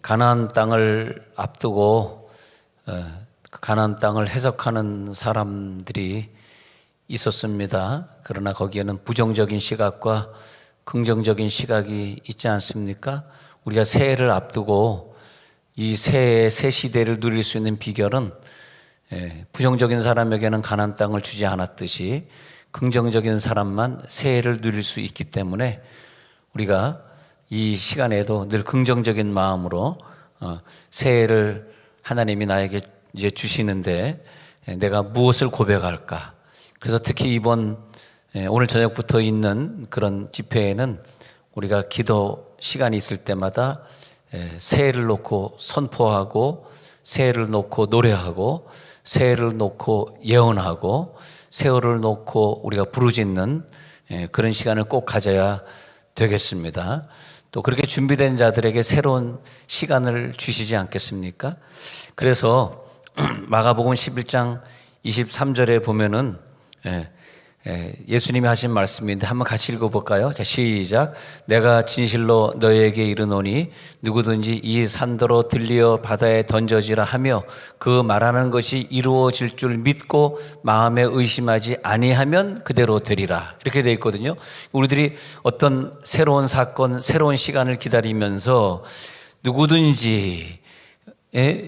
가나안 땅을 앞두고 가나안 땅을 해석하는 사람들이 있었습니다. 그러나 거기에는 부정적인 시각과 긍정적인 시각이 있지 않습니까? 우리가 새해를 앞두고 이 새해 새 시대를 누릴 수 있는 비결은 부정적인 사람에게는 가나안 땅을 주지 않았듯이 긍정적인 사람만 새해를 누릴 수 있기 때문에 우리가 이 시간에도 늘 긍정적인 마음으로 새해를 하나님이 나에게 이제 주시는데 내가 무엇을 고백할까? 그래서 특히 이번 오늘 저녁부터 있는 그런 집회에는 우리가 기도 시간이 있을 때마다 새해를 놓고 선포하고 새해를 놓고 노래하고 새해를 놓고 예언하고 새해를 놓고 우리가 부르짖는 그런 시간을 꼭 가져야 되겠습니다. 또 그렇게 준비된 자들에게 새로운 시간을 주시지 않겠습니까? 그래서 마가복음 11장 23절에 보면은 예수님이 하신 말씀인데 한번 같이 읽어볼까요? 자, 시작. 내가 진실로 너희에게 이르노니 누구든지 이 산더러 들리어 바다에 던져지라 하며 그 말하는 것이 이루어질 줄 믿고 마음에 의심하지 아니하면 그대로 되리라. 이렇게 되어 있거든요. 우리들이 어떤 새로운 사건, 새로운 시간을 기다리면서 누구든지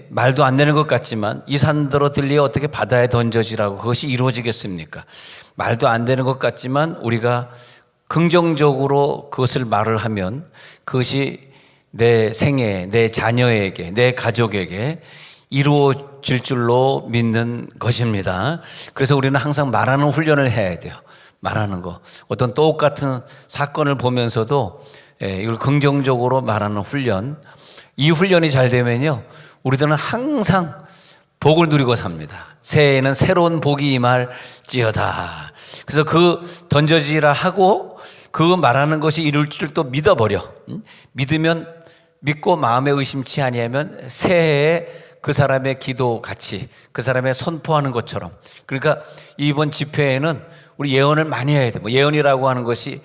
말도 안 되는 것 같지만 이 산더러 들리어 어떻게 바다에 던져지라고 그것이 이루어지겠습니까? 말도 안 되는 것 같지만 우리가 긍정적으로 그것을 말을 하면 그것이 내 생에, 내 자녀에게, 내 가족에게 이루어질 줄로 믿는 것입니다. 그래서 우리는 항상 말하는 훈련을 해야 돼요. 말하는 거. 어떤 똑같은 사건을 보면서도 이걸 긍정적으로 말하는 훈련. 이 훈련이 잘 되면요, 우리들은 항상 복을 누리고 삽니다. 새해에는 새로운 복이 임할지어다. 그래서 그 던져지라 하고 그 말하는 것이 이룰 줄 또 믿어버려. 믿으면 믿고 마음에 의심치 아니하면 새해에 그 사람의 기도 같이 그 사람의 선포하는 것처럼. 그러니까 이번 집회에는 우리 예언을 많이 해야 돼. 예언이라고 하는 것이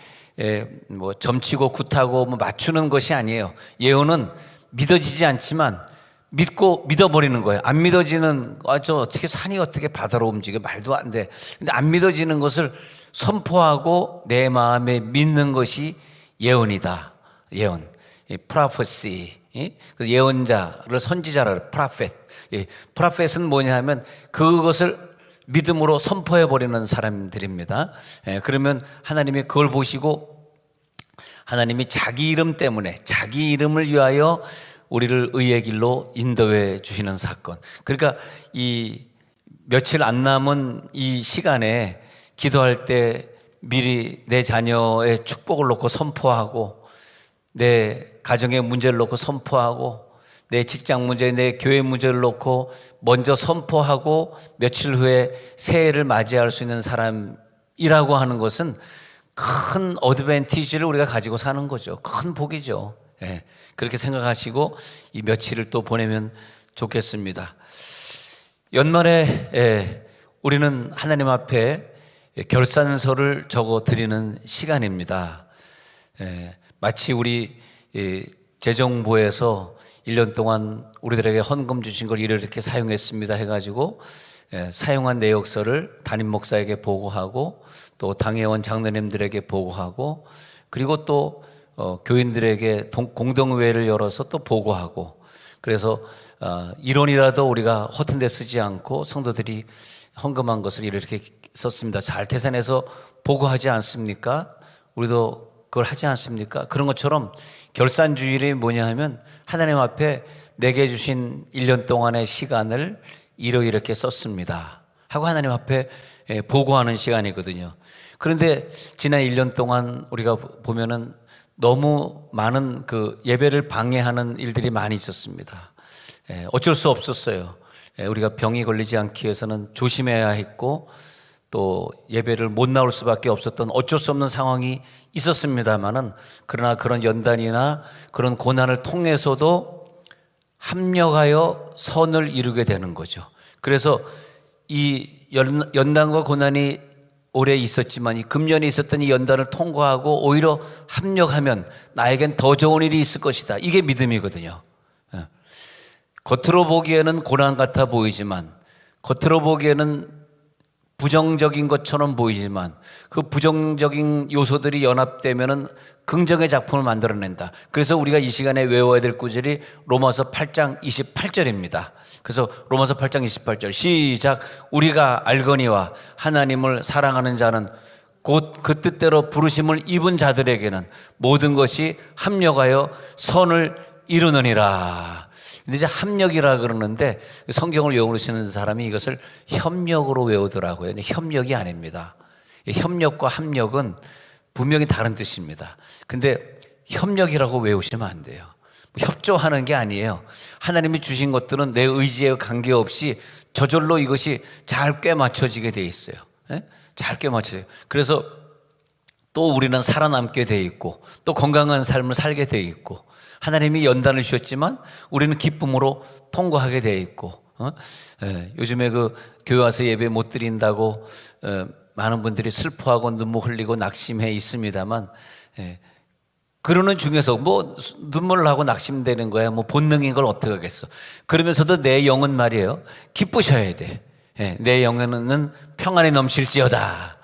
점치고 굿하고 맞추는 것이 아니에요. 예언은 믿어지지 않지만 믿고 믿어버리는 거예요. 안 믿어지는, 저 어떻게 산이 어떻게 바다로 움직여? 말도 안 돼. 근데 안 믿어지는 것을 선포하고 내 마음에 믿는 것이 예언이다. 예언. 프로페시. 예언자를 선지자를 프로페트. 프로페트는 뭐냐 하면 그것을 믿음으로 선포해버리는 사람들입니다. 그러면 하나님이 그걸 보시고 하나님이 자기 이름 때문에 자기 이름을 위하여 우리를 의의 길로 인도해 주시는 사건. 그러니까 이 며칠 안 남은 이 시간에 기도할 때 미리 내 자녀의 축복을 놓고 선포하고 내 가정의 문제를 놓고 선포하고 내 직장 문제, 내 교회 문제를 놓고 먼저 선포하고 며칠 후에 새해를 맞이할 수 있는 사람이라고 하는 것은 큰 어드밴티지를 우리가 가지고 사는 거죠. 큰 복이죠. 그렇게 생각하시고 이 며칠을 또 보내면 좋겠습니다. 연말에 우리는 하나님 앞에 결산서를 적어 드리는 시간입니다. 마치 우리 재정부에서 1년 동안 우리들에게 헌금 주신 걸 이렇게 사용했습니다 해가지고 사용한 내역서를 담임 목사에게 보고하고 또 당회원 장로님들에게 보고하고 그리고 또 교인들에게 공동회의를 열어서 또 보고하고 그래서 1원이라도 우리가 허튼 데 쓰지 않고 성도들이 헌금한 것을 이렇게 썼습니다. 잘 계산해서 보고하지 않습니까? 우리도 그걸 하지 않습니까? 그런 것처럼 결산주일이 뭐냐 하면 하나님 앞에 내게 주신 1년 동안의 시간을 이렇게 썼습니다 하고 하나님 앞에 보고하는 시간이거든요. 그런데 지난 1년 동안 우리가 보면은 너무 많은 그 예배를 방해하는 일들이 많이 있었습니다. 어쩔 수 없었어요. 우리가 병이 걸리지 않기 위해서는 조심해야 했고 또 예배를 못 나올 수밖에 없었던 어쩔 수 없는 상황이 있었습니다만은 그러나 그런 연단이나 그런 고난을 통해서도 합력하여 선을 이루게 되는 거죠. 그래서 이 연단과 고난이 오래 있었지만 이 금년에 있었던 이 연단을 통과하고 오히려 합력하면 나에겐 더 좋은 일이 있을 것이다. 이게 믿음이거든요. 겉으로 보기에는 고난 같아 보이지만, 겉으로 보기에는 부정적인 것처럼 보이지만 그 부정적인 요소들이 연합되면은 긍정의 작품을 만들어낸다. 그래서 우리가 이 시간에 외워야 될 구절이 로마서 8장 28절입니다. 그래서 로마서 8장 28절 시작. 우리가 알거니와 하나님을 사랑하는 자는 곧 그 뜻대로 부르심을 입은 자들에게는 모든 것이 합력하여 선을 이루느니라. 근데 이제 합력이라 그러는데 성경을 외우시는 사람이 이것을 협력으로 외우더라고요. 근데 협력이 아닙니다. 협력과 합력은 분명히 다른 뜻입니다. 근데 협력이라고 외우시면 안 돼요. 협조하는 게 아니에요. 하나님이 주신 것들은 내 의지에 관계없이 저절로 이것이 잘 꿰맞춰지게 돼 있어요. 잘 꿰맞춰져요. 그래서 또 우리는 살아남게 돼 있고 또 건강한 삶을 살게 돼 있고 하나님이 연단을 주셨지만 우리는 기쁨으로 통과하게 돼 있고 요즘에 그 교회 와서 예배 못 드린다고 많은 분들이 슬퍼하고 눈물 흘리고 낙심해 있습니다만 그러는 중에서 뭐 눈물을 하고 낙심되는 거야. 뭐 본능인 걸 어떻게 하겠어. 그러면서도 내 영은 말이에요. 기쁘셔야 돼. 내 영혼은 평안이 넘칠지어다.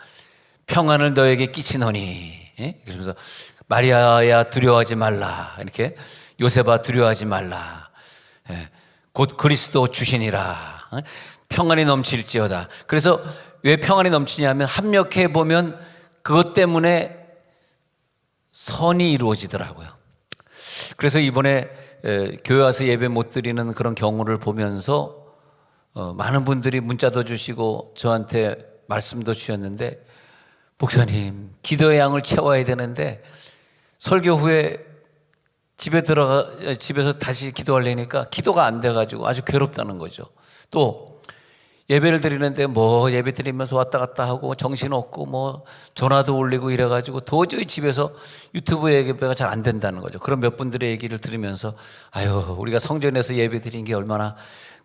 평안을 너에게 끼치노니. 그러면서 마리아야 두려워하지 말라. 이렇게 요셉아 두려워하지 말라. 곧 그리스도 주시니라. 평안이 넘칠지어다. 그래서 왜 평안이 넘치냐면 합력해 보면 그것 때문에 선이 이루어지더라고요. 그래서 이번에 교회 와서 예배 못 드리는 그런 경우를 보면서 많은 분들이 문자도 주시고 저한테 말씀도 주셨는데 목사님 기도의 양을 채워야 되는데 설교 후에 집에서 다시 기도하려니까 기도가 안 돼가지고 아주 괴롭다는 거죠. 또 예배를 드리는데 뭐 예배 드리면서 왔다 갔다 하고 정신없고 뭐 전화도 올리고 이래가지고 도저히 집에서 유튜브 예배가 잘 안 된다는 거죠. 그런 몇 분들의 얘기를 들으면서 아유 우리가 성전에서 예배 드린 게 얼마나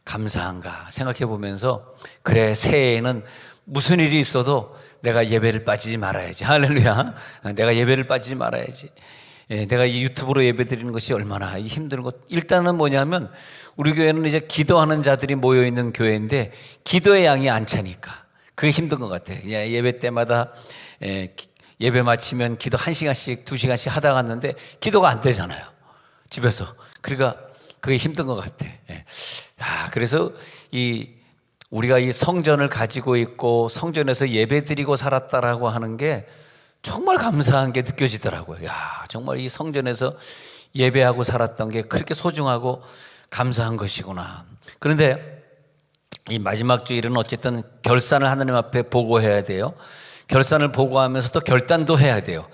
감사한가 생각해 보면서 그래 새해에는 무슨 일이 있어도 내가 예배를 빠지지 말아야지. 할렐루야. 내가 예배를 빠지지 말아야지. 내가 이 유튜브로 예배 드리는 것이 얼마나 힘든 것. 일단은 뭐냐면 우리 교회는 이제 기도하는 자들이 모여있는 교회인데 기도의 양이 안 차니까 그게 힘든 것 같아요. 예배 때마다 예배 마치면 기도 1시간씩 2시간씩 하다 갔는데 기도가 안 되잖아요. 집에서. 그러니까 그게 힘든 것 같아. 그래서 우리가 이 성전을 가지고 있고 성전에서 예배 드리고 살았다라고 하는 게 정말 감사한 게 느껴지더라고요. 정말 이 성전에서 예배하고 살았던 게 그렇게 소중하고 감사한 것이구나. 그런데 이 마지막 주일은 어쨌든 결산을 하나님 앞에 보고해야 돼요. 결산을 보고하면서 또 결단도 해야 돼요.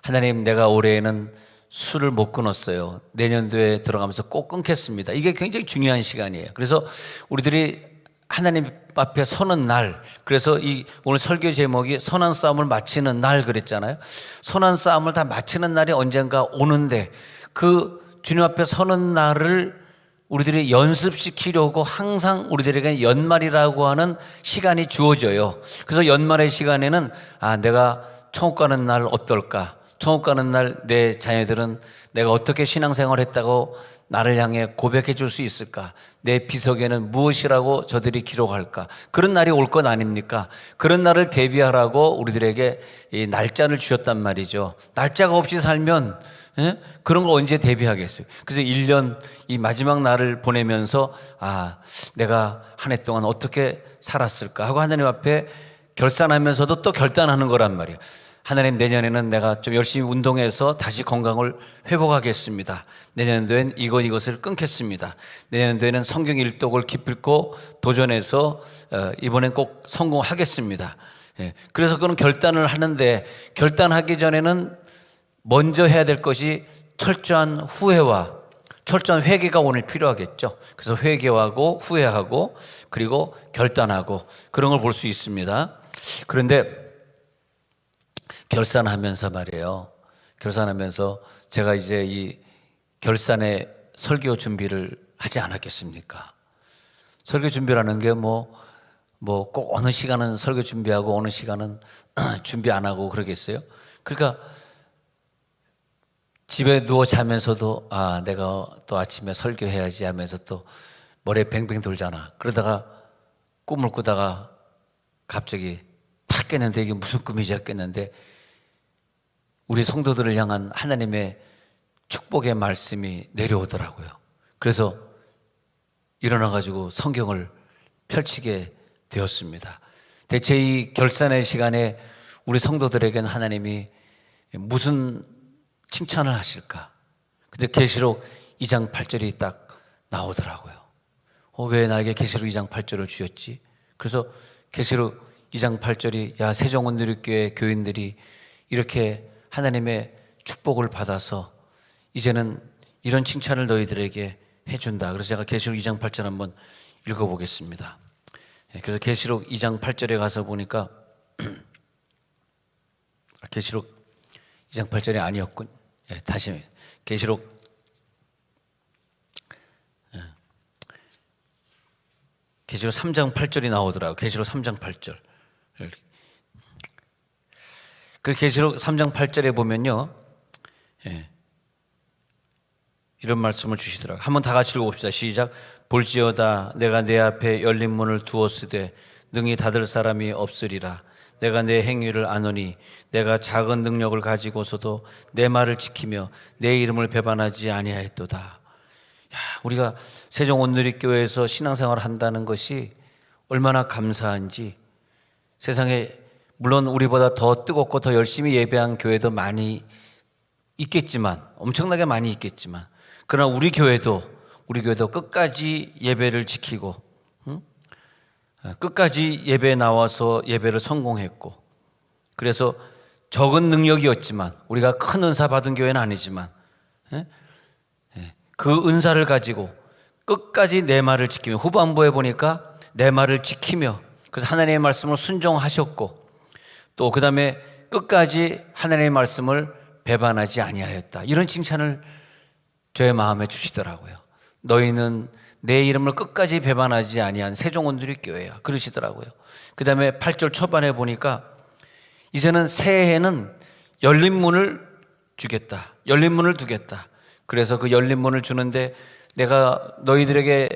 하나님 내가 올해에는 술을 못 끊었어요. 내년도에 들어가면서 꼭 끊겠습니다. 이게 굉장히 중요한 시간이에요. 그래서 우리들이 하나님 앞에 서는 날, 그래서 오늘 설교 제목이 선한 싸움을 마치는 날 그랬잖아요. 선한 싸움을 다 마치는 날이 언젠가 오는데 그 주님 앞에 서는 날을 우리들이 연습시키려고 항상 우리들에게 연말이라고 하는 시간이 주어져요. 그래서 연말의 시간에는 내가 천국 가는 날 어떨까? 천국 가는 날 내 자녀들은 내가 어떻게 신앙생활을 했다고 나를 향해 고백해 줄 수 있을까? 내 비석에는 무엇이라고 저들이 기록할까? 그런 날이 올 것 아닙니까? 그런 날을 대비하라고 우리들에게 이 날짜를 주셨단 말이죠. 날짜가 없이 살면 그런 걸 언제 대비하겠어요? 그래서 1년 이 마지막 날을 보내면서 내가 한 해 동안 어떻게 살았을까 하고 하나님 앞에 결산하면서도 또 결단하는 거란 말이에요. 하나님 내년에는 내가 좀 열심히 운동해서 다시 건강을 회복하겠습니다. 내년도엔 이것을 끊겠습니다. 내년도에는 성경 일독을 기필코 도전해서 이번엔 꼭 성공하겠습니다. 그래서 그런 결단을 하는데 결단하기 전에는 먼저 해야 될 것이 철저한 후회와 철저한 회개가 오늘 필요하겠죠. 그래서 회개하고 후회하고 그리고 결단하고 그런 걸 볼 수 있습니다. 그런데 결산하면서 말이에요. 결산하면서 제가 이제 이 결산의 설교 준비를 하지 않았겠습니까? 설교 준비라는 게 뭐 꼭 어느 시간은 설교 준비하고 어느 시간은 준비 안 하고 그러겠어요? 그러니까 집에 누워 자면서도 내가 또 아침에 설교해야지 하면서 또 머리에 뱅뱅 돌잖아. 그러다가 꿈을 꾸다가 갑자기 탁 깼는데 이게 무슨 꿈이지 깼는데 우리 성도들을 향한 하나님의 축복의 말씀이 내려오더라고요. 그래서 일어나가지고 성경을 펼치게 되었습니다. 대체 이 결산의 시간에 우리 성도들에게는 하나님이 무슨 칭찬을 하실까? 근데 계시록 2장 8절이 딱 나오더라고요. 왜 나에게 계시록 2장 8절을 주셨지? 그래서 계시록 2장 8절이 야 세종원누리교회 교인들이 이렇게 하나님의 축복을 받아서 이제는 이런 칭찬을 너희들에게 해준다. 그래서 제가 계시록 2장 8절 한번 읽어보겠습니다. 그래서 계시록 2장 8절에 가서 보니까 계시록 2장 8절이 아니었군. 다시 계시록 계시록 3장 8절이 나오더라고요. 계시록 3장 8절. 그 계시록 3장 8절에 보면요. 이런 말씀을 주시더라고요. 한번 다 같이 읽어봅시다. 시작. 볼지어다 내가 내 앞에 열린 문을 두었으되 능히 닫을 사람이 없으리라. 내가 내 행위를 아노니 내가 작은 능력을 가지고서도 내 말을 지키며 내 이름을 배반하지 아니하였도다. 우리가 세종온누리교회에서 신앙생활을 한다는 것이 얼마나 감사한지, 세상에 물론 우리보다 더 뜨겁고 더 열심히 예배한 교회도 많이 있겠지만, 엄청나게 많이 있겠지만, 그러나 우리 교회도 끝까지 예배를 지키고 끝까지 예배에 나와서 예배를 성공했고, 그래서 적은 능력이었지만, 우리가 큰 은사 받은 교회는 아니지만 그 은사를 가지고 끝까지 내 말을 지키며, 후반부에 보니까 내 말을 지키며, 그래서 하나님의 말씀을 순종하셨고, 또 그 다음에 끝까지 하나님의 말씀을 배반하지 아니하였다. 이런 칭찬을 저의 마음에 주시더라고요. 너희는 내 이름을 끝까지 배반하지 아니한 세종온누리교회야. 그러시더라고요. 그 다음에 8절 초반에 보니까 이제는 새해에는 열린 문을 주겠다. 열린 문을 두겠다. 그래서 그 열린 문을 주는데, 내가 너희들에게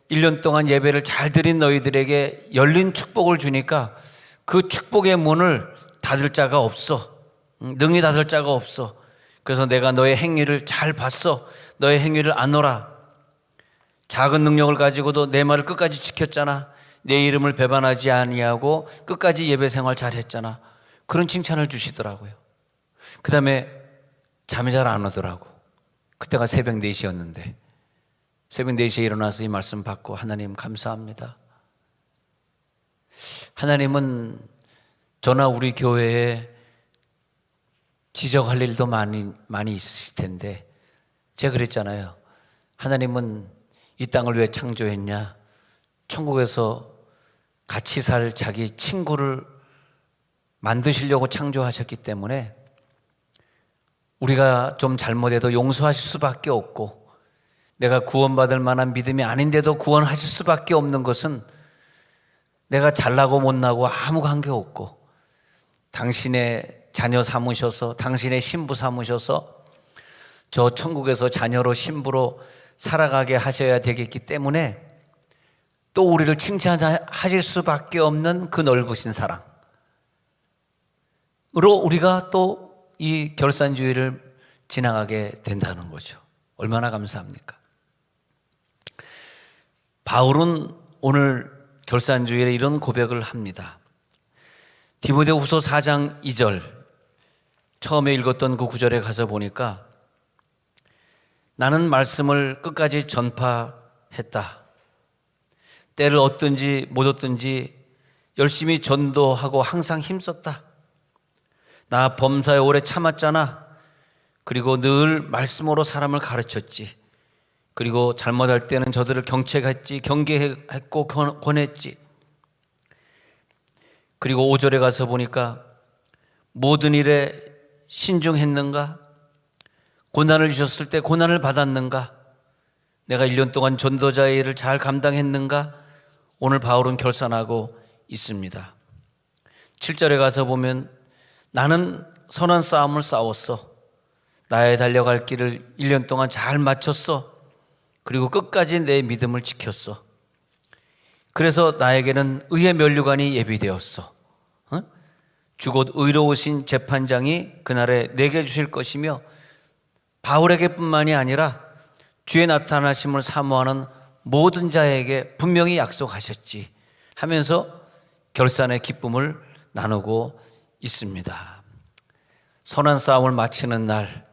1년 동안 예배를 잘 드린 너희들에게 열린 축복을 주니까 그 축복의 문을 닫을 자가 없어. 능히 닫을 자가 없어. 그래서 내가 너의 행위를 잘 봤어. 너의 행위를 아노라. 작은 능력을 가지고도 내 말을 끝까지 지켰잖아. 내 이름을 배반하지 아니하고 끝까지 예배 생활 잘했잖아. 그런 칭찬을 주시더라고요. 그 다음에 잠이 잘 안 오더라고. 그때가 새벽 4시였는데 새벽 4시에 일어나서 이 말씀 받고, 하나님 감사합니다. 하나님은 저나 우리 교회에 지적할 일도 많이 있으실 텐데, 제가 그랬잖아요. 하나님은 이 땅을 왜 창조했냐? 천국에서 같이 살 자기 친구를 만드시려고 창조하셨기 때문에 우리가 좀 잘못해도 용서하실 수밖에 없고, 내가 구원받을 만한 믿음이 아닌데도 구원하실 수밖에 없는 것은 내가 잘나고 못나고 아무 관계 없고, 당신의 자녀 삼으셔서, 당신의 신부 삼으셔서 저 천국에서 자녀로 신부로 살아가게 하셔야 되겠기 때문에 또 우리를 칭찬하실 수밖에 없는 그 넓으신 사랑으로 우리가 또 이 결산주의를 지나가게 된다는 거죠. 얼마나 감사합니까? 바울은 오늘 결산주의에 이런 고백을 합니다. 디모데후서 4장 2절 처음에 읽었던 그 구절에 가서 보니까, 나는 말씀을 끝까지 전파했다. 때를 얻든지 못 얻든지 열심히 전도하고 항상 힘썼다. 나 범사에 오래 참았잖아. 그리고 늘 말씀으로 사람을 가르쳤지. 그리고 잘못할 때는 저들을 경책했지, 경계했고 권했지. 그리고 5절에 가서 보니까 모든 일에 신중했는가? 고난을 주셨을 때 고난을 받았는가? 내가 1년 동안 전도자의 일을 잘 감당했는가? 오늘 바울은 결산하고 있습니다. 7절에 가서 보면 나는 선한 싸움을 싸웠어. 나의 달려갈 길을 1년 동안 잘 마쳤어. 그리고 끝까지 내 믿음을 지켰어. 그래서 나에게는 의의 면류관이 예비되었어. 주곧 의로우신 재판장이 그날에 내게 주실 것이며 바울에게뿐만이 아니라 주의 나타나심을 사모하는 모든 자에게 분명히 약속하셨지 하면서 결산의 기쁨을 나누고 있습니다. 선한 싸움을 마치는 날,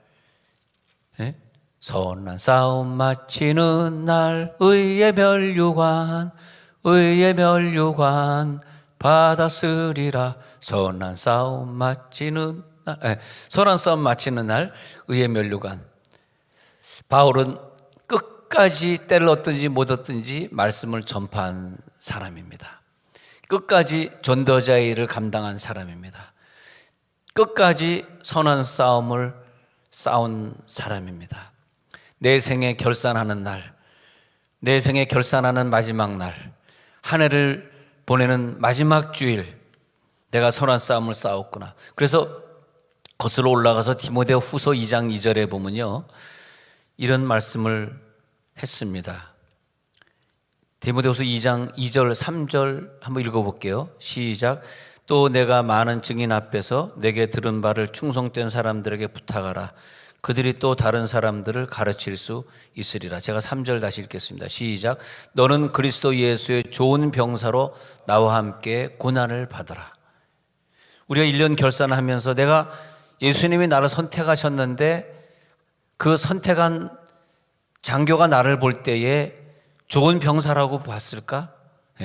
선한 싸움 마치는 날 의의 면류관 받았으리라. 선한 싸움 마치는 날, 선한 싸움 마치는 날 의의 면류관. 바울은 끝까지 때를 얻든지 못 얻든지 말씀을 전파한 사람입니다. 끝까지 전도자의 일을 감당한 사람입니다. 끝까지 선한 싸움을 싸운 사람입니다. 내 생에 결산하는 날, 내 생에 결산하는 마지막 날, 한 해를 보내는 마지막 주일, 내가 선한 싸움을 싸웠구나. 그래서 거슬러 올라가서 디모데 후서 2장 2절에 보면요, 이런 말씀을 했습니다. 디모데후서 2장 2절 3절 한번 읽어볼게요. 시작. 또 내가 많은 증인 앞에서 내게 들은 바를 충성된 사람들에게 부탁하라. 그들이 또 다른 사람들을 가르칠 수 있으리라. 제가 3절 다시 읽겠습니다. 시작. 너는 그리스도 예수의 좋은 병사로 나와 함께 고난을 받으라. 우리가 1년 결산하면서 내가 예수님이 나를 선택하셨는데 그 선택한 장교가 나를 볼 때에 좋은 병사라고 봤을까?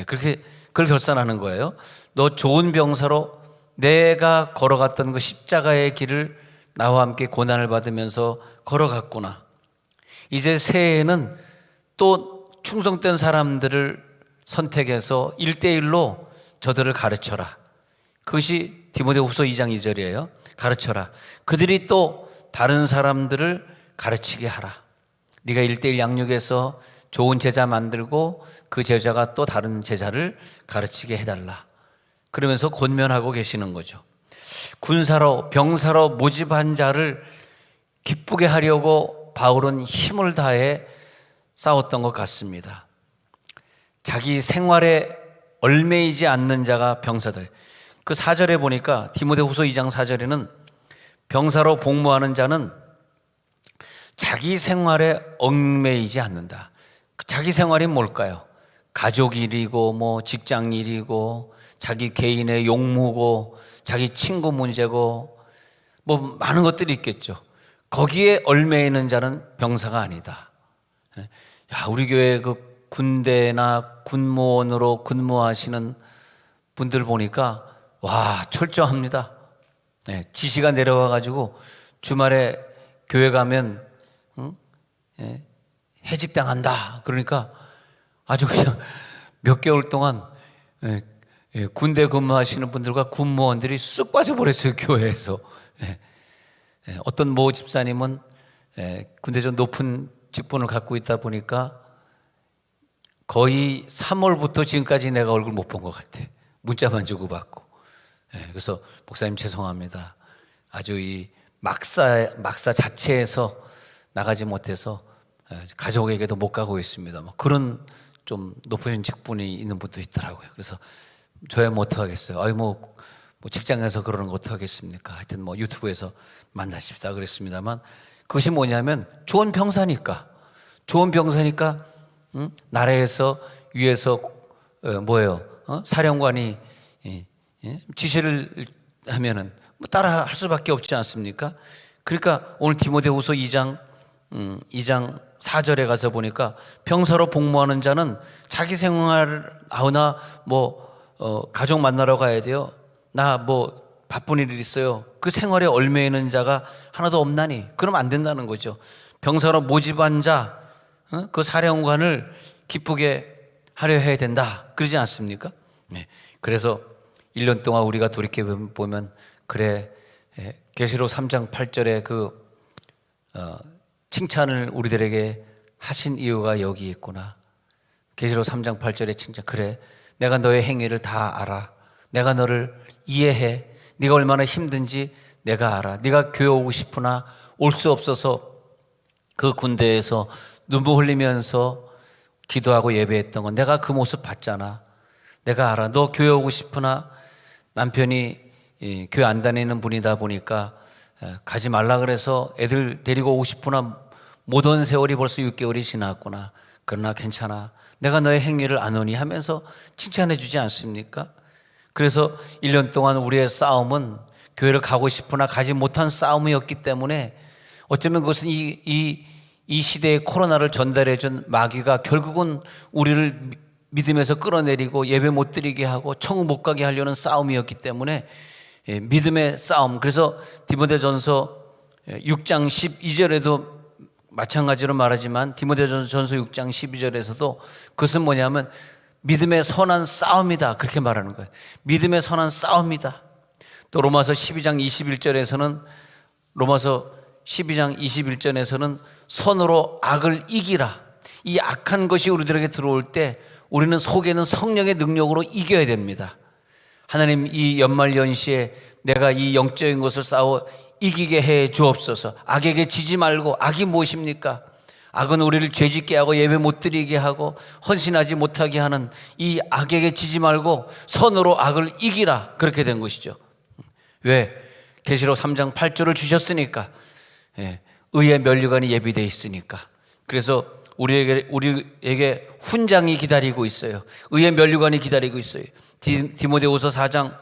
그걸 결산하는 거예요. 너 좋은 병사로 내가 걸어갔던 그 십자가의 길을 나와 함께 고난을 받으면서 걸어갔구나. 이제 새해에는 또 충성된 사람들을 선택해서 1대1로 저들을 가르쳐라. 그것이 디모데후서 2장 2절이에요. 가르쳐라. 그들이 또 다른 사람들을 가르치게 하라. 네가 1대1 양육해서 좋은 제자 만들고 그 제자가 또 다른 제자를 가르치게 해달라. 그러면서 권면하고 계시는 거죠. 군사로 병사로 모집한 자를 기쁘게 하려고 바울은 힘을 다해 싸웠던 것 같습니다. 자기 생활에 얽매이지 않는 자가 병사다. 그 4절에 보니까 디모데후서 2장 4절에는 병사로 복무하는 자는 자기 생활에 얽매이지 않는다. 자기 생활이 뭘까요? 가족 일이고 뭐 직장 일이고 자기 개인의 용무고 자기 친구 문제고 뭐 많은 것들이 있겠죠. 거기에 얽매이는 자는 병사가 아니다. 야, 우리 교회 그 군대나 군무원으로 근무하시는 분들 보니까 와, 철저합니다. 지시가 내려와 가지고 주말에 교회 가면 해직당한다. 그러니까 아주 그냥 몇 개월 동안 군대 근무하시는 분들과 군무원들이 쑥 빠져버렸어요, 교회에서. 어떤 모 집사님은 군대 좀 높은 직분을 갖고 있다 보니까 거의 3월부터 지금까지 내가 얼굴 못 본 것 같아. 문자만 주고받고. 그래서 목사님 죄송합니다. 아주 이 막사 자체에서 나가지 못해서 가족에게도 못 가고 있습니다. 뭐 그런 좀 높으신 직분이 있는 분도 있더라고요. 그래서 저야 뭐 어떡하겠어요. 아이 뭐 직장에서 그러는 거 어떡하겠습니까. 하여튼 뭐 유튜브에서 만나십시다 그랬습니다만 그것이 뭐냐면 좋은 병사니까 나라에서 위에서 사령관이 지시를 하면은 뭐 따라 할 수밖에 없지 않습니까? 그러니까 오늘 디모데후서 2장 4절에 가서 보니까 병사로 복무하는 자는 자기 생활 아우나 가족 만나러 가야 돼요. 나 바쁜 일이 있어요. 그 생활에 얽매이는 자가 하나도 없나니 그러면 안 된다는 거죠. 병사로 모집한 자, 그 사령관을 기쁘게 하려 해야 된다. 그러지 않습니까? 그래서 1년 동안 우리가 돌이켜보면 그래, 계시록 3장 8절에 그 칭찬을 우리들에게 하신 이유가 여기 있구나. 계시록 3장 8절의 칭찬. 그래, 내가 너의 행위를 다 알아. 내가 너를 이해해. 네가 얼마나 힘든지 내가 알아. 네가 교회 오고 싶으나 올 수 없어서 그 군대에서 눈물 흘리면서 기도하고 예배했던 건 내가 그 모습 봤잖아. 내가 알아. 너 교회 오고 싶으나 남편이 교회 안 다니는 분이다 보니까 가지 말라 그래서 애들 데리고 오고 싶으나 못 온 세월이 벌써 6개월이 지났구나. 그러나 괜찮아. 내가 너의 행위를 아노니 하면서 칭찬해 주지 않습니까? 그래서 1년 동안 우리의 싸움은 교회를 가고 싶으나 가지 못한 싸움이었기 때문에 어쩌면 그것은 이 시대의 코로나를 전달해 준 마귀가 결국은 우리를 믿음에서 끌어내리고 예배 못 드리게 하고 천국 못 가게 하려는 싸움이었기 때문에 믿음의 싸움. 그래서 디모데전서 6장 12절에도 마찬가지로 말하지만 디모데전서 6장 12절에서도 그것은 뭐냐면 믿음의 선한 싸움이다 그렇게 말하는 거예요. 믿음의 선한 싸움이다. 또 로마서 12장 21절에서는 로마서 12장 21절에서는 선으로 악을 이기라. 이 악한 것이 우리들에게 들어올 때 우리는 속에는 성령의 능력으로 이겨야 됩니다. 하나님 이 연말 연시에 내가 이 영적인 것을 싸워 이기게 해 주옵소서. 악에게 지지 말고, 악이 무엇입니까? 악은 우리를 죄짓게 하고 예배 못 드리게 하고 헌신하지 못하게 하는 이 악에게 지지 말고 선으로 악을 이기라. 그렇게 된 것이죠. 왜? 계시록 3장 8절을 주셨으니까. 의의 면류관이 예비되어 있으니까. 그래서 우리에게 훈장이 기다리고 있어요. 의의 면류관이 기다리고 있어요. 디모데후서 4장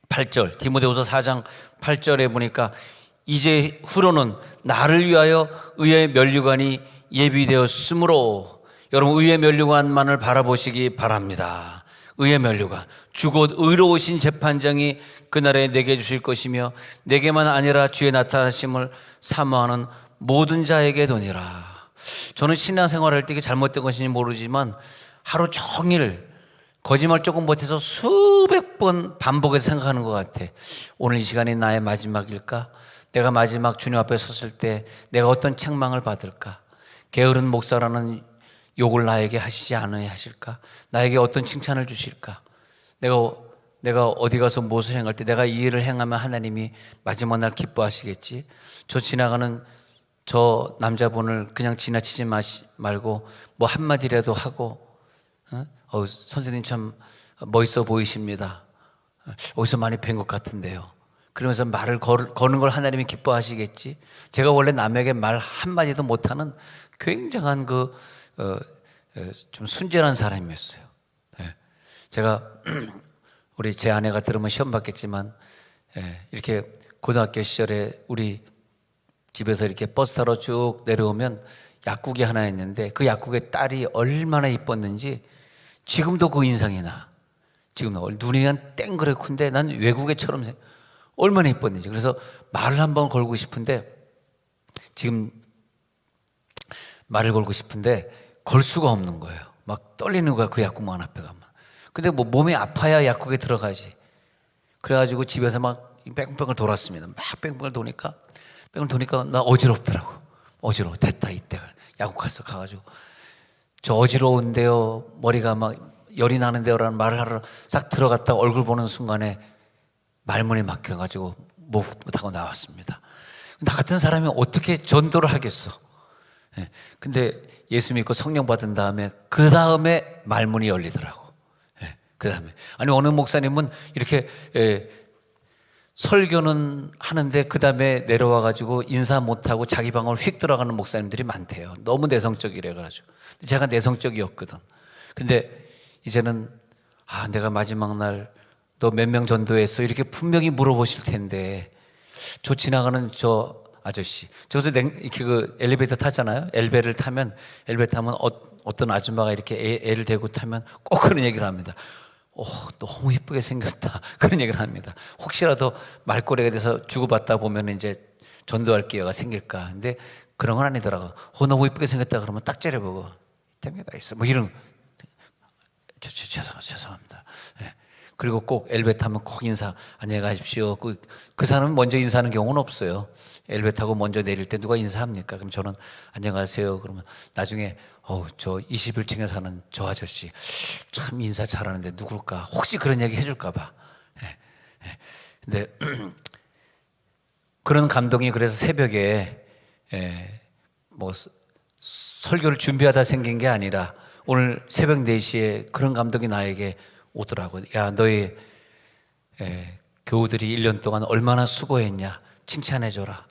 8절, 디모데후서 4장 8절에 보니까 이제 후로는 나를 위하여 의의 면류관이 예비되었으므로, 여러분 의의 면류관만을 바라보시기 바랍니다. 의의 면류관, 주곧 의로우신 재판장이 그날에 내게 주실 것이며 내게만 아니라 주의 나타나심을 사모하는 모든 자에게 도니라. 저는 신앙생활할 때 이게 잘못된 것인지 모르지만 하루 종일 거짓말 조금 못해서 수백 번 반복해서 생각하는 것 같아. 오늘 이 시간이 나의 마지막일까? 내가 마지막 주님 앞에 섰을 때 내가 어떤 책망을 받을까? 게으른 목사라는 욕을 나에게 하시지 않으려 하실까? 나에게 어떤 칭찬을 주실까? 내가 어디 가서 무엇을 행할 때 내가 이 일을 행하면 하나님이 마지막 날 기뻐하시겠지? 저 지나가는 저 남자분을 그냥 지나치지 말고 뭐 한마디라도 하고, 선생님 참 멋있어 보이십니다. 어디서 많이 뵌 것 같은데요. 그러면서 말을 거는 걸 하나님이 기뻐하시겠지? 제가 원래 남에게 말 한마디도 못하는 굉장한 좀 순진한 사람이었어요. 제가 우리 제 아내가 들으면 시험 받겠지만 이렇게 고등학교 시절에 우리 집에서 이렇게 버스 타러 쭉 내려오면 약국이 하나 있는데 그 약국의 딸이 얼마나 이뻤는지 지금도 그 인상이 나. 지금도 눈이 그냥 땡그랗군데 난 외국애처럼 얼마나 이뻤는지. 그래서 말을 한번 걸고 싶은데 지금 말을 걸고 싶은데 걸 수가 없는 거예요. 막 떨리는 거야. 그 약국만 앞에 가면. 근데 뭐 몸이 아파야 약국에 들어가지. 그래가지고 집에서 막 뺑뺑을 돌았습니다. 막 뺑뺑을 도니까 나 어지럽더라고. 어지러워. 됐다 이때가. 약국 가가지고 저 어지러운데요. 머리가 막 열이 나는데요라는 말을 하러 싹 들어갔다 얼굴 보는 순간에 말문이 막혀가지고 못하고 나왔습니다. 나 같은 사람이 어떻게 전도를 하겠어? 근데 예수 믿고 성령 받은 다음에 그 다음에 말문이 열리더라고. 그 다음에 아니 어느 목사님은 이렇게 설교는 하는데 그 다음에 내려와가지고 인사 못하고 자기 방으로 휙 들어가는 목사님들이 많대요. 너무 내성적이래 가지고. 제가 내성적이었거든. 근데 이제는 내가 마지막 날 너 몇 명 전도했어? 이렇게 분명히 물어보실 텐데 저 지나가는 저 아저씨 저기서 이렇게 그 엘리베이터 타잖아요. 엘베를 타면 어떤 아줌마가 이렇게 애를 대고 타면 꼭 그런 얘기를 합니다. 너무 이쁘게 생겼다. 그런 얘기를 합니다. 혹시라도 말꼬리가 돼서 주고받다 보면 이제 전도할 기회가 생길까. 근데 그런 건 아니더라고. 너무 이쁘게 생겼다 그러면 딱 째려보고 땡겨다 있어. 뭐 이런. 죄송합니다. 그리고 꼭 엘베 타면 꼭 인사 안녕히 가십시오. 그 사람은 먼저 인사하는 경우는 없어요. 엘베 타고 먼저 내릴 때 누가 인사합니까? 그럼 저는 안녕하세요. 그러면 나중에 저 21층에 사는 저 아저씨 참 인사 잘하는데 누굴까? 혹시 그런 얘기 해줄까 봐. 근데 그런 감동이 그래서 새벽에 뭐 설교를 준비하다 생긴 게 아니라 오늘 새벽 4시에 그런 감동이 나에게 오더라고요. 야, 너희 교우들이 1년 동안 얼마나 수고했냐 칭찬해줘라.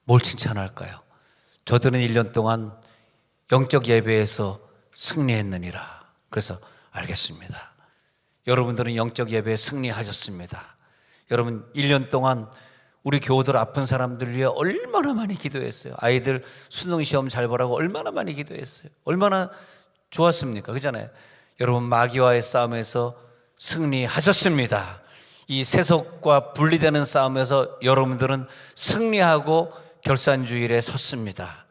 뭘 칭찬할까요? 저들은 1년 동안 영적 예배에서 승리했느니라. 그래서 알겠습니다. 여러분들은 영적 예배에 승리하셨습니다. 여러분 1년 동안 우리 교우들 아픈 사람들 위해 얼마나 많이 기도했어요. 아이들 수능 시험 잘 보라고 얼마나 많이 기도했어요. 얼마나 좋았습니까? 그잖아요. 여러분 마귀와의 싸움에서 승리하셨습니다. 이 세속과 분리되는 싸움에서 여러분들은 승리하고 결산주일에 섰습니다.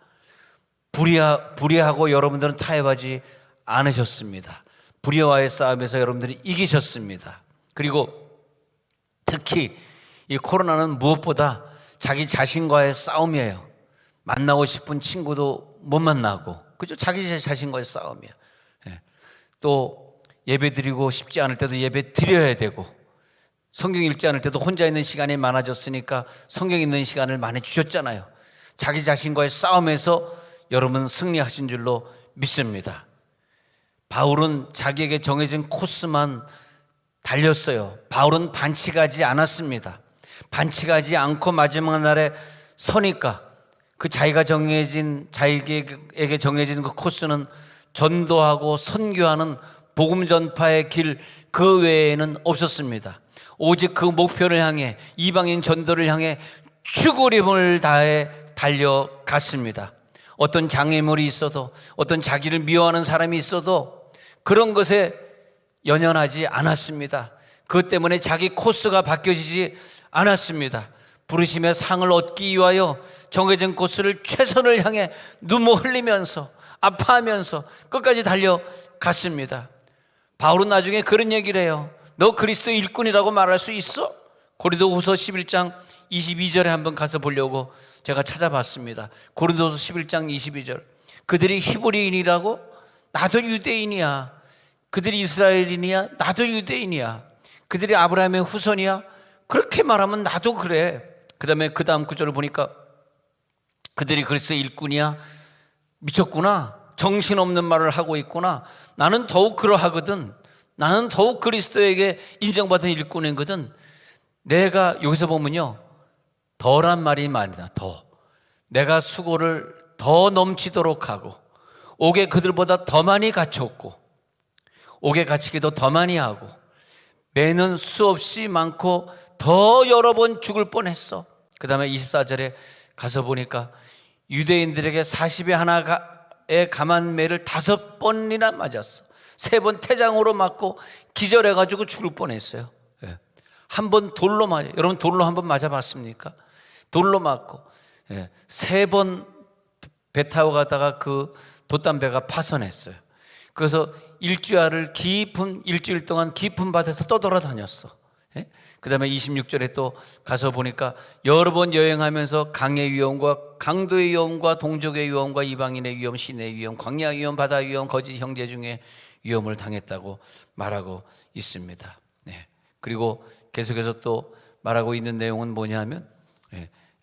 불의하고 여러분들은 타협하지 않으셨습니다. 불의와의 싸움에서 여러분들이 이기셨습니다. 그리고 특히 이 코로나는 무엇보다 자기 자신과의 싸움이에요. 만나고 싶은 친구도 못 만나고, 그죠? 자기 자신과의 싸움이에요. 또 예배 드리고 싶지 않을 때도 예배 드려야 되고, 성경 읽지 않을 때도 혼자 있는 시간이 많아졌으니까 성경 읽는 시간을 많이 주셨잖아요. 자기 자신과의 싸움에서 여러분 승리하신 줄로 믿습니다. 바울은 자기에게 정해진 코스만 달렸어요. 바울은 반칙하지 않았습니다. 반칙하지 않고 마지막 날에 서니까 그 자기에게 정해진 그 코스는 전도하고 선교하는 복음 전파의 길 그 외에는 없었습니다. 오직 그 목표를 향해 이방인 전도를 향해 죽을 힘을 다해 달려갔습니다. 어떤 장애물이 있어도 어떤 자기를 미워하는 사람이 있어도 그런 것에 연연하지 않았습니다. 그것 때문에 자기 코스가 바뀌어지지 않았습니다. 부르심의 상을 얻기 위하여 정해진 코스를 최선을 향해 눈물 흘리면서 아파하면서 끝까지 달려갔습니다. 바울은 나중에 그런 얘기를 해요. 너 그리스도 일꾼이라고 말할 수 있어? 고린도후서 11장 22절에 한번 가서 보려고 제가 찾아봤습니다. 고린도후서 11장 22절. 그들이 히브리인이라고? 나도 유대인이야. 그들이 이스라엘인이야? 나도 유대인이야. 그들이 아브라함의 후손이야? 그렇게 말하면 나도 그래. 그 다음 구절을 보니까 그들이 그리스도 일꾼이야? 미쳤구나. 정신없는 말을 하고 있구나. 나는 더욱 그러하거든. 나는 더욱 그리스도에게 인정받은 일꾼이거든. 내가 여기서 보면요, 더란 말이 많이다. 더. 내가 수고를 더 넘치도록 하고 옥에 그들보다 더 많이 갇혔고 옥에 갇히기도 더 많이 하고 매는 수없이 많고 더 여러 번 죽을 뻔했어. 그 다음에 24절에 가서 보니까 유대인들에게 40에 하나의 감한매를 5번이나 맞았어. 3번 태장으로 맞고 기절해가지고 죽을 뻔했어요. 한 번 돌로 맞아. 여러분 돌로 한번 맞아봤습니까? 돌로 맞고 3번 배 타고 가다가 그 돛담배가 파손했어요. 그래서 일주일 동안 깊은 밭에서 떠돌아다녔어. 그 다음에 26절에 또 가서 보니까 여러 번 여행하면서 강의 위험과 강도의 위험과 동족의 위험과 이방인의 위험, 시내의 위험, 광야 위험, 바다 위험, 거짓 형제 중에 위험을 당했다고 말하고 있습니다. 그리고 계속해서 또 말하고 있는 내용은 뭐냐 하면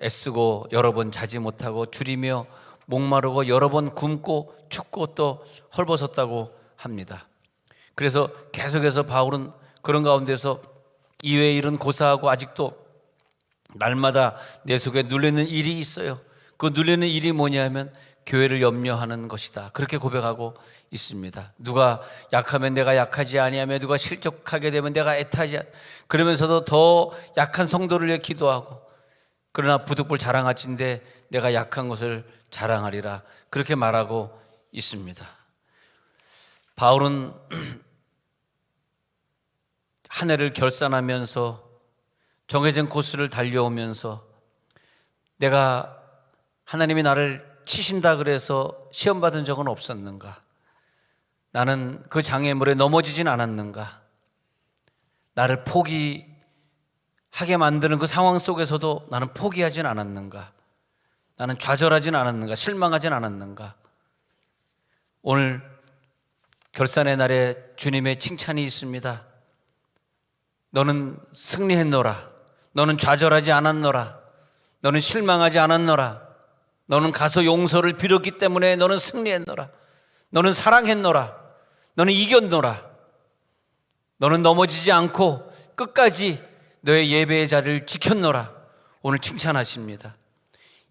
애쓰고 여러 번 자지 못하고 줄이며 목마르고 여러 번 굶고 춥고 또 헐벗었다고 합니다. 그래서 계속해서 바울은 그런 가운데서 이외의 일은 고사하고 아직도 날마다 내 속에 눌리는 일이 있어요. 그 눌리는 일이 뭐냐면 교회를 염려하는 것이다. 그렇게 고백하고 있습니다. 누가 약하면 내가 약하지 아니하며 누가 실족하게 되면 내가 애타지 그러면서도 더 약한 성도를 위해 기도하고 그러나 부득불 자랑아치인데 내가 약한 것을 자랑하리라. 그렇게 말하고 있습니다. 바울은 한 해를 결산하면서 정해진 코스를 달려오면서 내가 하나님이 나를 치신다 그래서 시험 받은 적은 없었는가? 나는 그 장애물에 넘어지진 않았는가? 나를 포기하게 만드는 그 상황 속에서도 나는 포기하진 않았는가? 나는 좌절하진 않았는가? 실망하진 않았는가? 오늘 결산의 날에 주님의 칭찬이 있습니다. 너는 승리했노라. 너는 좌절하지 않았노라. 너는 실망하지 않았노라. 너는 가서 용서를 빌었기 때문에 너는 승리했노라. 너는 사랑했노라. 너는 이겼노라. 너는 넘어지지 않고 끝까지 너의 예배의 자리를 지켰노라. 오늘 칭찬하십니다.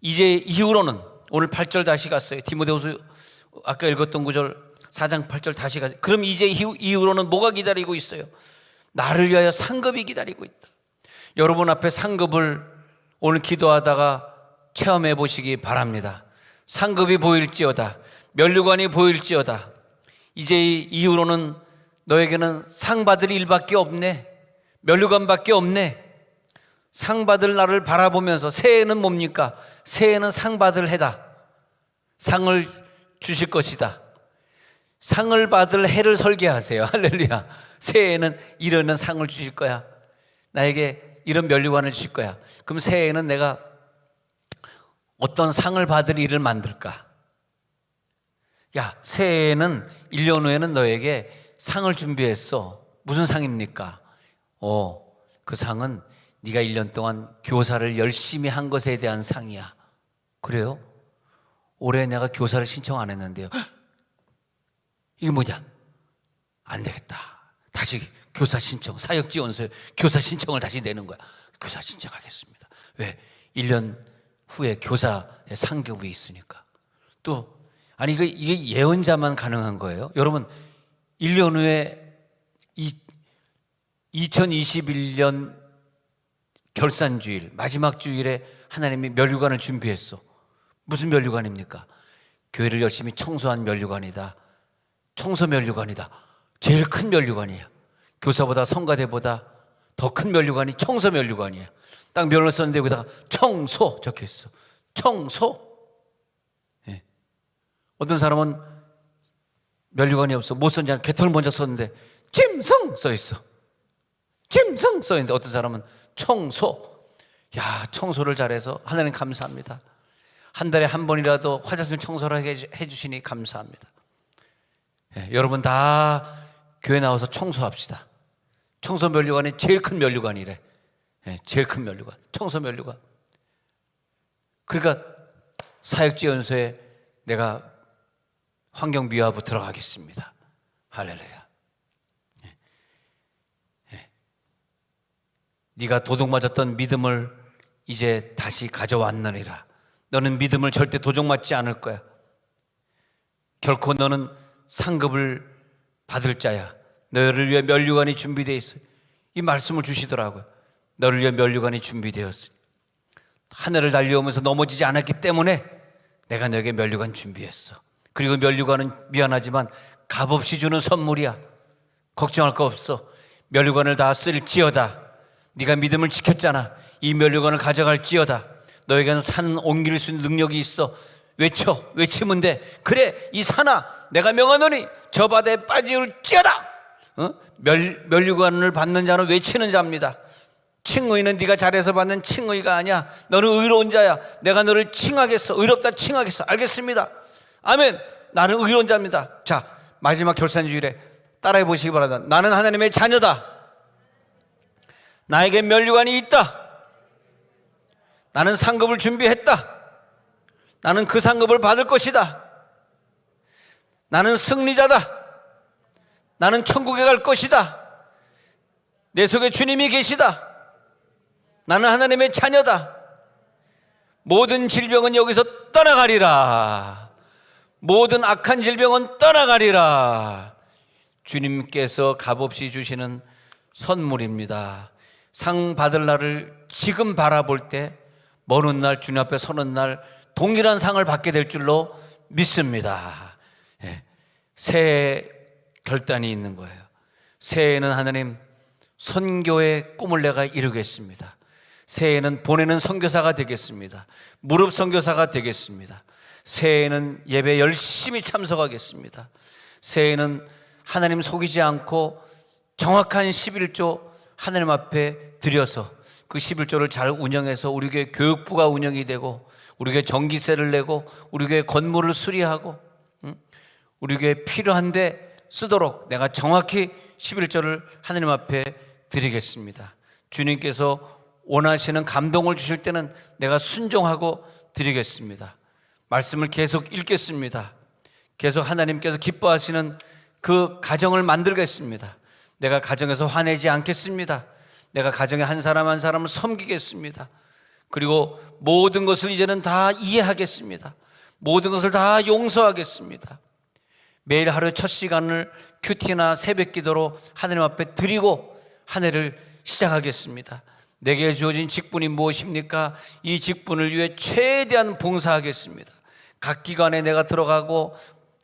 이제 이후로는 오늘 8절 다시 갔어요. 디모데후서 아까 읽었던 9절 4장 8절 다시 갔어요. 그럼 이제 이후로는 뭐가 기다리고 있어요? 나를 위하여 상급이 기다리고 있다. 여러분 앞에 상급을 오늘 기도하다가 체험해 보시기 바랍니다. 상급이 보일지어다. 면류관이 보일지어다. 이제 이후로는 너에게는 상 받을 일밖에 없네. 면류관밖에 없네. 상 받을 나를 바라보면서 새해는 뭡니까? 새해는 상 받을 해다. 상을 주실 것이다. 상을 받을 해를 설계하세요. 할렐루야. 새해에는 이런 상을 주실 거야. 나에게 이런 면류관을 주실 거야. 그럼 새해에는 내가 어떤 상을 받을 일을 만들까? 야, 새해에는 1년 후에는 너에게 상을 준비했어. 무슨 상입니까? 그 상은 네가 1년 동안 교사를 열심히 한 것에 대한 상이야. 그래요? 올해 내가 교사를 신청 안 했는데요. 이게 뭐냐? 안 되겠다. 다시 교사 신청, 사역지원서에 교사 신청을 다시 내는 거야. 교사 신청하겠습니다. 왜? 1년 후에 교사의 상급이 있으니까. 또 아니 이게 예언자만 가능한 거예요. 여러분 1년 후에 2021년 결산주일 마지막 주일에 하나님이 면류관을 준비했어. 무슨 면류관입니까? 교회를 열심히 청소한 면류관이다. 청소 면류관이다. 제일 큰 면류관이야. 교사보다 성가대보다 더 큰 면류관이 청소 면류관이야. 딱 면을 썼는데 여기다가 청소 적혀있어. 청소. 예. 어떤 사람은 면류관이 없어. 못 썼냐? 개털 먼저 썼는데 짐승 써있어. 짐승 써있는데 어떤 사람은 청소. 야, 청소를 잘해서 하나님 감사합니다. 한 달에 한 번이라도 화장실 청소를 해주시니 감사합니다. 예, 여러분 다 교회 나와서 청소합시다. 청소 면류관이 제일 큰 면류관이래. 예, 제일 큰 면류관, 청소 면류관. 그러니까 사역지원서에 내가 환경미화부 들어가겠습니다. 할렐루야. 예. 예. 네가 도둑 맞았던 믿음을 이제 다시 가져왔느니라. 너는 믿음을 절대 도둑 맞지 않을 거야. 결코 너는 상급을 받을 자야. 너를 위해 면류관이 준비되어 있어요. 이 말씀을 주시더라고요. 너를 위해 면류관이 준비되었으니 하늘을 달려오면서 넘어지지 않았기 때문에 내가 너에게 면류관 준비했어. 그리고 면류관은 미안하지만 값없이 주는 선물이야. 걱정할 거 없어. 면류관을 다 쓸지어다. 네가 믿음을 지켰잖아. 이 면류관을 가져갈지어다. 너에게는 산 옮길 수 있는 능력이 있어. 외치면 돼. 그래, 이 산아, 내가 명하노니 저 바다에 빠질지어다. 면류관을 받는 자는 외치는 자입니다. 칭의는 네가 잘해서 받는 칭의가 아니야. 너는 의로운 자야. 내가 너를 칭하겠어. 의롭다 칭하겠어. 알겠습니다. 아멘. 나는 의로운 자입니다. 자, 마지막 결산주일에 따라해 보시기 바랍니다. 나는 하나님의 자녀다. 나에게 면류관이 있다. 나는 상급을 준비했다. 나는 그 상급을 받을 것이다. 나는 승리자다. 나는 천국에 갈 것이다. 내 속에 주님이 계시다. 나는 하나님의 자녀다. 모든 질병은 여기서 떠나가리라. 모든 악한 질병은 떠나가리라. 주님께서 값없이 주시는 선물입니다. 상 받을 날을 지금 바라볼 때 먼 훗날 주님 앞에 서는 날 동일한 상을 받게 될 줄로 믿습니다. 예. 새해 결단이 있는 거예요. 새해에는 하나님 선교의 꿈을 내가 이루겠습니다. 새해에는 보내는 선교사가 되겠습니다. 무릎 선교사가 되겠습니다. 새해에는 예배 열심히 참석하겠습니다. 새해에는 하나님 속이지 않고 정확한 11조 하나님 앞에 드려서 그 11조를 잘 운영해서 우리 교회 교육부가 운영이 되고 우리 교회 전기세를 내고 우리 교회 건물을 수리하고 우리 교회 필요한데 쓰도록 내가 정확히 11조를 하나님 앞에 드리겠습니다. 주님께서 원하시는 감동을 주실 때는 내가 순종하고 드리겠습니다. 말씀을 계속 읽겠습니다. 계속 하나님께서 기뻐하시는 그 가정을 만들겠습니다. 내가 가정에서 화내지 않겠습니다. 내가 가정의 한 사람 한 사람을 섬기겠습니다. 그리고 모든 것을 이제는 다 이해하겠습니다. 모든 것을 다 용서하겠습니다. 매일 하루 첫 시간을 큐티나 새벽 기도로 하나님 앞에 드리고 한 해를 시작하겠습니다. 내게 주어진 직분이 무엇입니까? 이 직분을 위해 최대한 봉사하겠습니다. 각 기관에 내가 들어가고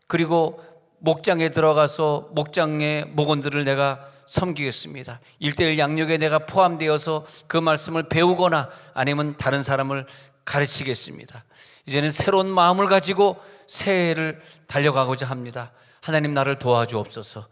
그리고 목장에 들어가서 목장의 목원들을 내가 섬기겠습니다. 1:1 양육에 내가 포함되어서 그 말씀을 배우거나 아니면 다른 사람을 가르치겠습니다. 이제는 새로운 마음을 가지고 새해를 달려가고자 합니다. 하나님 나를 도와주옵소서.